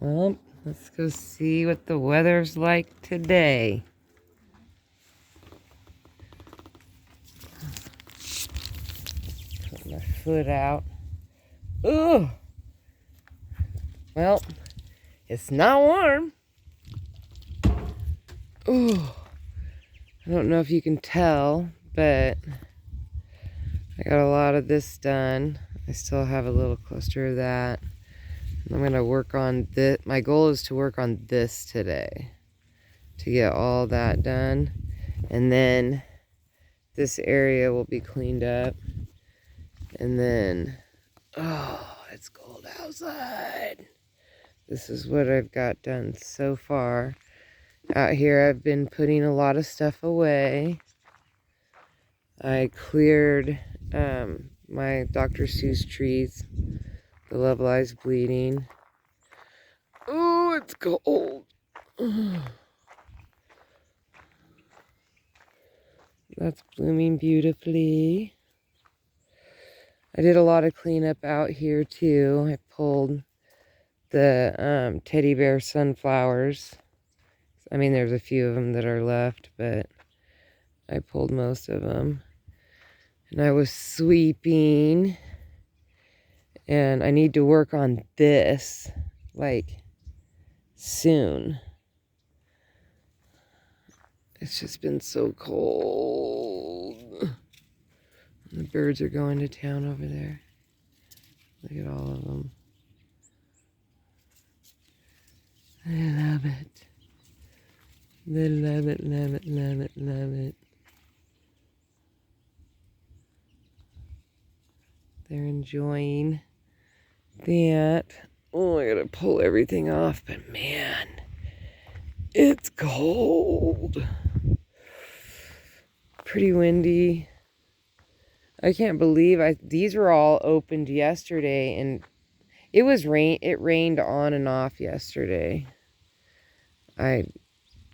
Well, let's go see what the weather's like today. Put my foot out. Ugh! Well, it's not warm. Ooh. I don't know if you can tell, but I got a lot of this done. I still have a little cluster of that. I'm going to work on this. My goal is to work on this today to get all that done. And then this area will be cleaned up. And then, oh, it's cold outside. This is what I've got done so far. Out here I've been putting a lot of stuff away. I cleared my Dr. Seuss trees. The Love Lies Bleeding. Oh, it's cold. That's blooming beautifully. I did a lot of cleanup out here too. I pulled the teddy bear sunflowers. I mean, there's a few of them that are left, but I pulled most of them. And I was sweeping. And I need to work on this, like, soon. It's just been so cold. The birds are going to town over there. Look at all of them. They love it. They love it, love it, love it, love it. They're enjoying that. Oh, I gotta pull everything off, but man, it's cold. Pretty windy. I can't believe these were all opened yesterday, and it rained on and off yesterday. I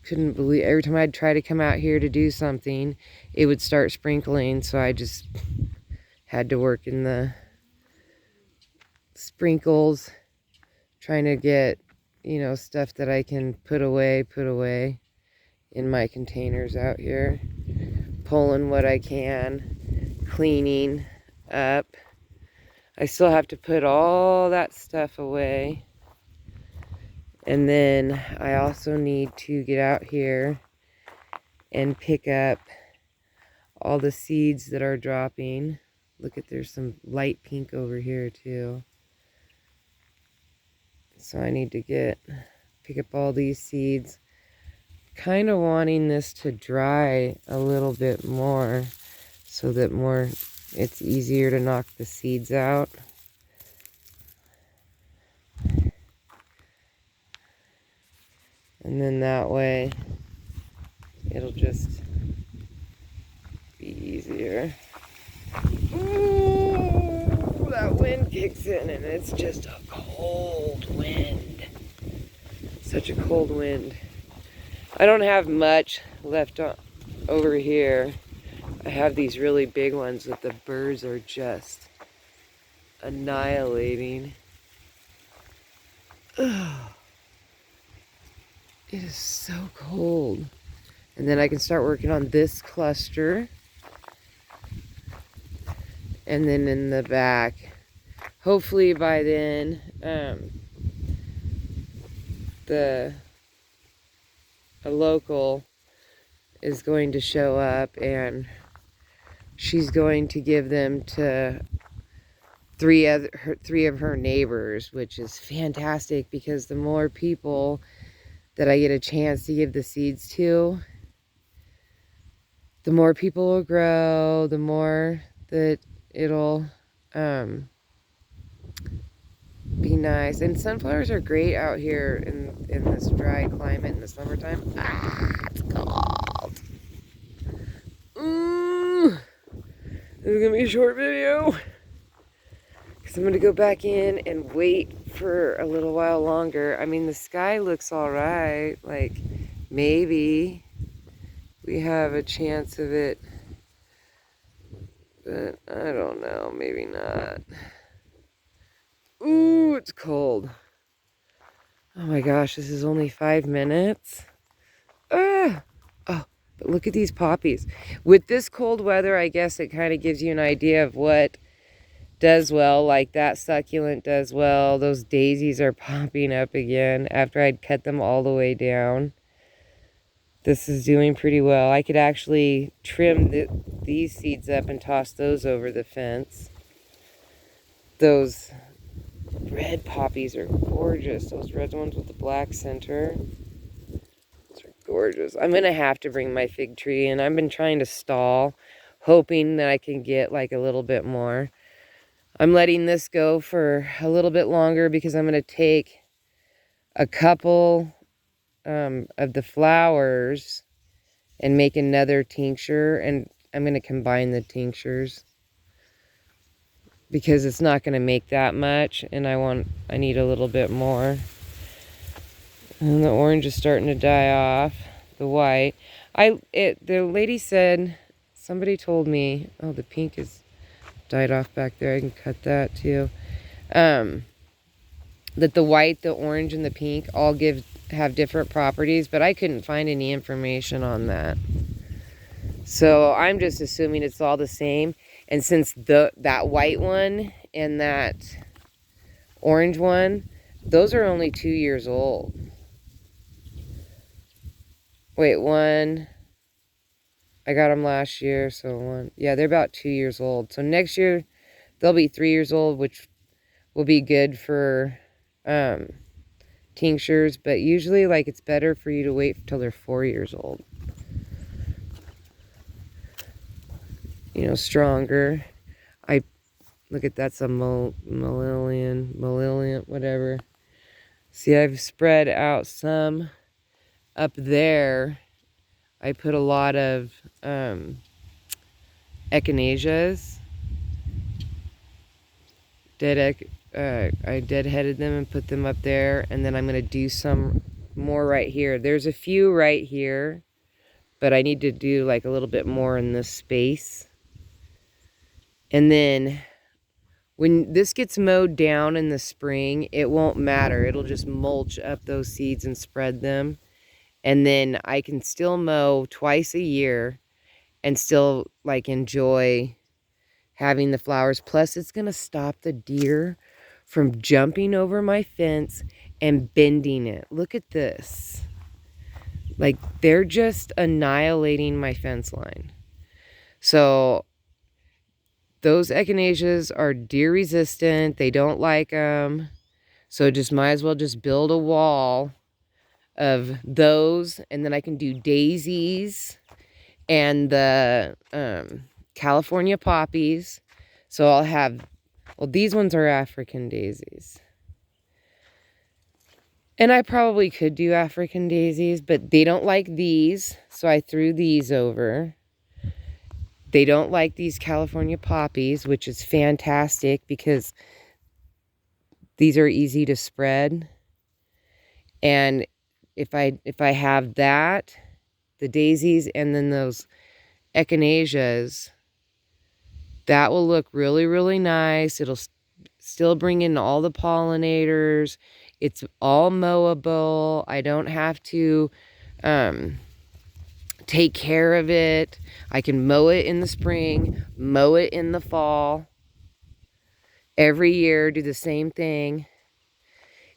couldn't believe, every time I'd try to come out here to do something, it would start sprinkling, so I just had to work in the sprinkles, trying to get, stuff that I can put away in my containers out here, pulling what I can, cleaning up. I still have to put all that stuff away. And then I also need to get out here and pick up all the seeds that are dropping. Look at, there's some light pink over here too. So I need to pick up all these seeds. Kind of wanting this to dry a little bit more so that it's easier to knock the seeds out. And then that way it'll just be easier. Ooh, that wind kicks in and it's just a cold wind. Such a cold wind. I don't have much left over here. I have these really big ones that the birds are just annihilating. Ugh. It is so cold. And then I can start working on this cluster. And then in the back, hopefully by then, a local is going to show up and she's going to give them to three of her neighbors, which is fantastic because the more people that I get a chance to give the seeds to, the more people will grow, the more that it'll be nice. And sunflowers are great out here in this dry climate in the summertime. Ah, it's cold. Ooh, this is gonna be a short video because I'm gonna go back in and wait for a little while longer. I mean, the sky looks all right. Like, maybe we have a chance of it, but I don't know, maybe not. Ooh, it's cold. Oh my gosh, this is only 5 minutes. Ah! Oh, but look at these poppies. With this cold weather, I guess it kind of gives you an idea of what does well. Like that succulent does well. Those daisies are popping up again after I'd cut them all the way down. This is doing pretty well. I could actually trim these seeds up and toss those over the fence. Those red poppies are gorgeous. Those red ones with the black center. Those are gorgeous. I'm going to have to bring my fig tree in. I've been trying to stall, hoping that I can get like a little bit more. I'm letting this go for a little bit longer because I'm going to take a couple of the flowers and make another tincture, and I'm going to combine the tinctures because it's not going to make that much, and I need a little bit more. And the orange is starting to die off, the white. The lady said, somebody told me, oh, the pink is died off back there. I can cut that too. That the white, the orange, and the pink all have different properties, but I couldn't find any information on that. So I'm just assuming it's all the same. And since that white one and that orange one, those are only 2 years old. Wait, one, I got them last year, so one, yeah, they're about 2 years old. So next year they'll be 3 years old, which will be good for tinctures, but usually like it's better for you to wait until they're 4 years old. You know, stronger. Look at that's a Malillion, whatever. See, I've spread out some up there. I put a lot of echinaceas. I deadheaded them and put them up there, and then I'm going to do some more right here. There's a few right here, but I need to do like a little bit more in this space. And then when this gets mowed down in the spring, it won't matter. It'll just mulch up those seeds and spread them. And then I can still mow twice a year and still like enjoy having the flowers. Plus it's going to stop the deer from jumping over my fence and bending it. Look at this. Like they're just annihilating my fence line. So those echinaceas are deer resistant. They don't like them. So just might as well just build a wall of those. And then I can do daisies and the California poppies. So I'll have, well, these ones are African daisies. And I probably could do African daisies, but they don't like these. So I threw these over. They don't like these California poppies, which is fantastic because these are easy to spread. And if I have that, the daisies, and then those echinaceas, that will look really, really nice. It'll still bring in all the pollinators. It's all mowable. I don't have to take care of it. I can mow it in the spring, mow it in the fall. Every year, do the same thing.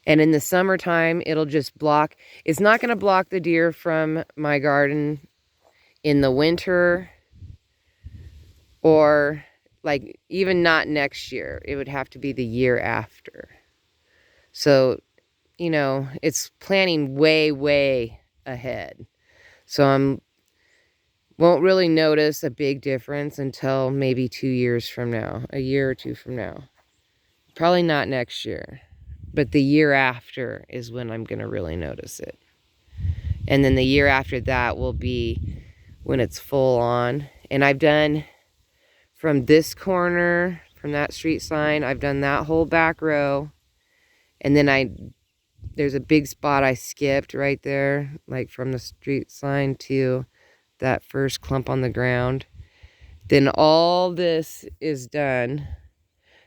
And in the summertime, it'll just block. It's not going to block the deer from my garden in the winter, or like even not next year. It would have to be the year after. So, you know, it's planning way, way ahead. So won't really notice a big difference until maybe 2 years from now, a year or two from now. Probably not next year, but the year after is when I'm going to really notice it. And then the year after that will be when it's full on. And I've done from this corner, from that street sign, I've done that whole back row. And then there's a big spot I skipped right there, like from the street sign to that first clump on the ground. Then all this is done.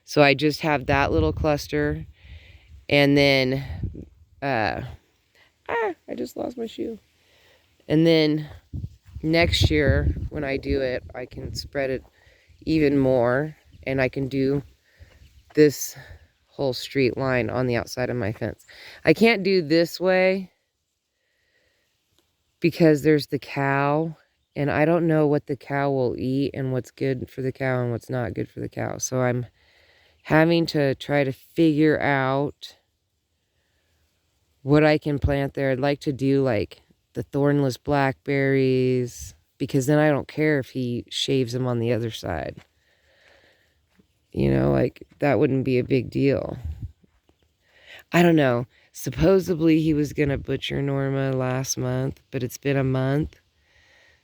So I just have that little cluster. And then I just lost my shoe. And then next year when I do it, I can spread it even more, and I can do this whole street line on the outside of my fence. I can't do this way because there's the cow, and I don't know what the cow will eat and what's good for the cow and what's not good for the cow. So I'm having to try to figure out what I can plant there. I'd like to do like the thornless blackberries, because then I don't care if he shaves them on the other side. You know, like that wouldn't be a big deal. I don't know. Supposedly he was going to butcher Norma last month, but it's been a month.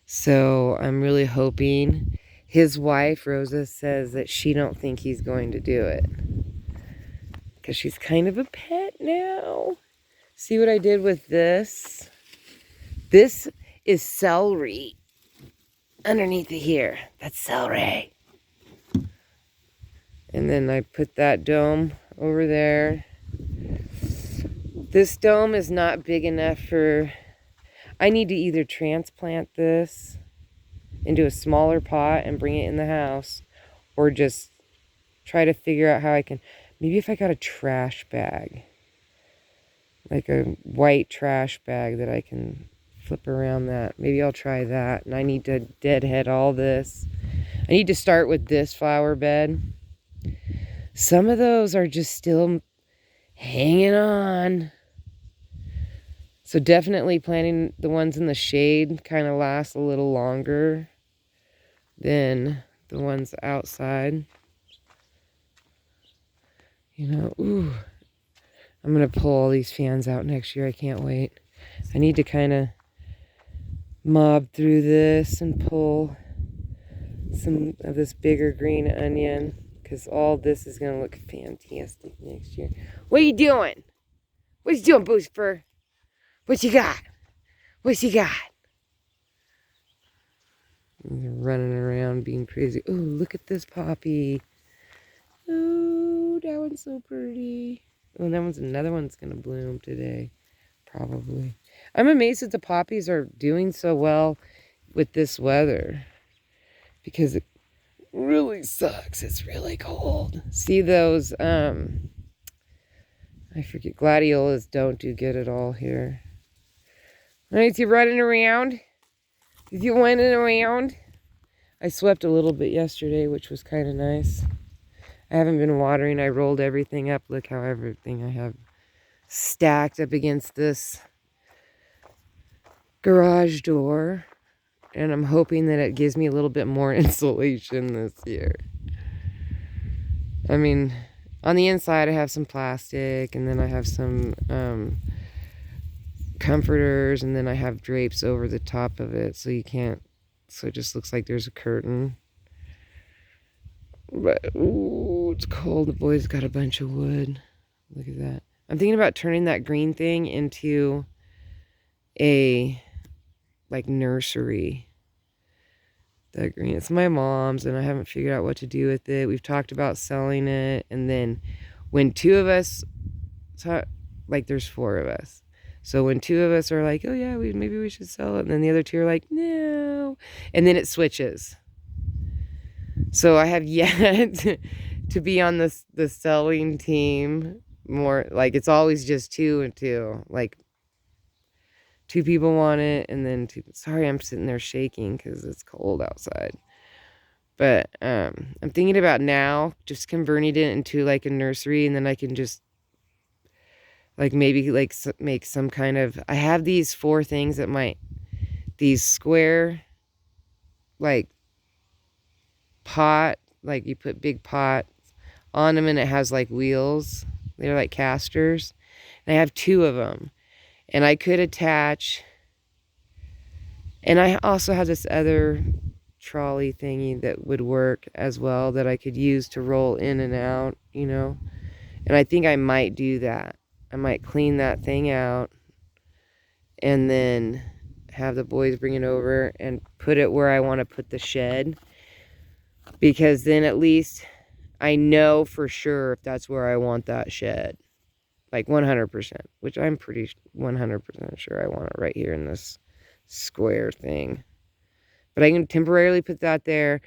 So I'm really hoping. His wife, Rosa, says that she don't think he's going to do it, because she's kind of a pet now. See what I did with this? This is celery underneath it here. That's celery. And then I put that dome over there. This dome is not big enough for... I need to either transplant this into a smaller pot and bring it in the house, or just try to figure out how I can... Maybe if I got a trash bag, like a white trash bag that I can flip around that. Maybe I'll try that. And I need to deadhead all this. I need to start with this flower bed. Some of those are just still hanging on. So definitely planting the ones in the shade kind of last a little longer than the ones outside. You know, ooh. I'm going to pull all these fans out next year. I can't wait. I need to kind of mob through this and pull some of this bigger green onion, because all this is going to look fantastic next year. What are you doing? What you doing, Boosper? What you got? What you got? They're running around being crazy. Oh, look at this poppy. Oh, that one's so pretty. Oh, that one's another one's going to bloom today, probably. I'm amazed that the poppies are doing so well with this weather, because it really sucks. It's really cold. See those, I forget, gladiolas don't do good at all here. Is you running around? Is you running around? I swept a little bit yesterday, which was kind of nice. I haven't been watering. I rolled everything up. Look how everything I have stacked up against this garage door. And I'm hoping that it gives me a little bit more insulation this year. I mean, on the inside I have some plastic, and then I have some comforters, and then I have drapes over the top of it, so you can't, so it just looks like there's a curtain. But, ooh, it's cold. The boys got a bunch of wood. Look at that. I'm thinking about turning that green thing into a, like, nursery. That green. It's my mom's, and I haven't figured out what to do with it. We've talked about selling it, and then when two of us, like, there's four of us. So when two of us are like, oh yeah, maybe we should sell it, and then the other two are like, no. And then it switches. So I have yet to be on the selling team more. Like, it's always just 2 and 2. Like, 2 people want it, and then 2. Sorry, I'm sitting there shaking because it's cold outside. But I'm thinking about now just converting it into like a nursery, and then I can just like maybe like make some kind of. I have these 4 things that these square like pot, like you put big pots on them, and it has like wheels. They're like casters, and I have 2 of them, and I could attach. And I also have this other trolley thingy that would work as well, that I could use to roll in and out, you know. And I think I might do that. I might clean that thing out, and then have the boys bring it over and put it where I want to put the shed. Because then at least I know for sure if that's where I want that shed. like 100%, which I'm pretty 100% sure I want it right here in this square thing. But I can temporarily put that there,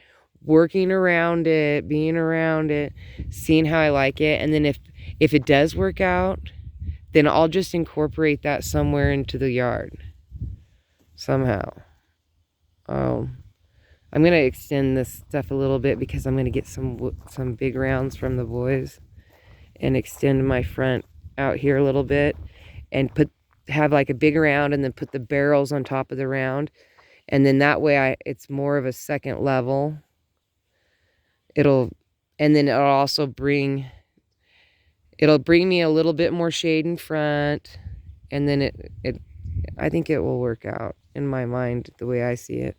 working around it, being around it, seeing how I like it. And then if it does work out, then I'll just incorporate that somewhere into the yard somehow. I'm going to extend this stuff a little bit because I'm going to get some big rounds from the boys and extend my front out here a little bit and have like a big round and then put the barrels on top of the round. And then that way it's more of a second level. And then it'll also bring me a little bit more shade in front. And then I think it will work out in my mind the way I see it.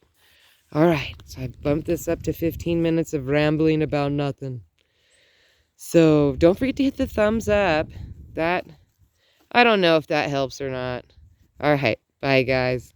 All right, so I bumped this up to 15 minutes of rambling about nothing. So don't forget to hit the thumbs up. I don't know if that helps or not. All right, bye guys.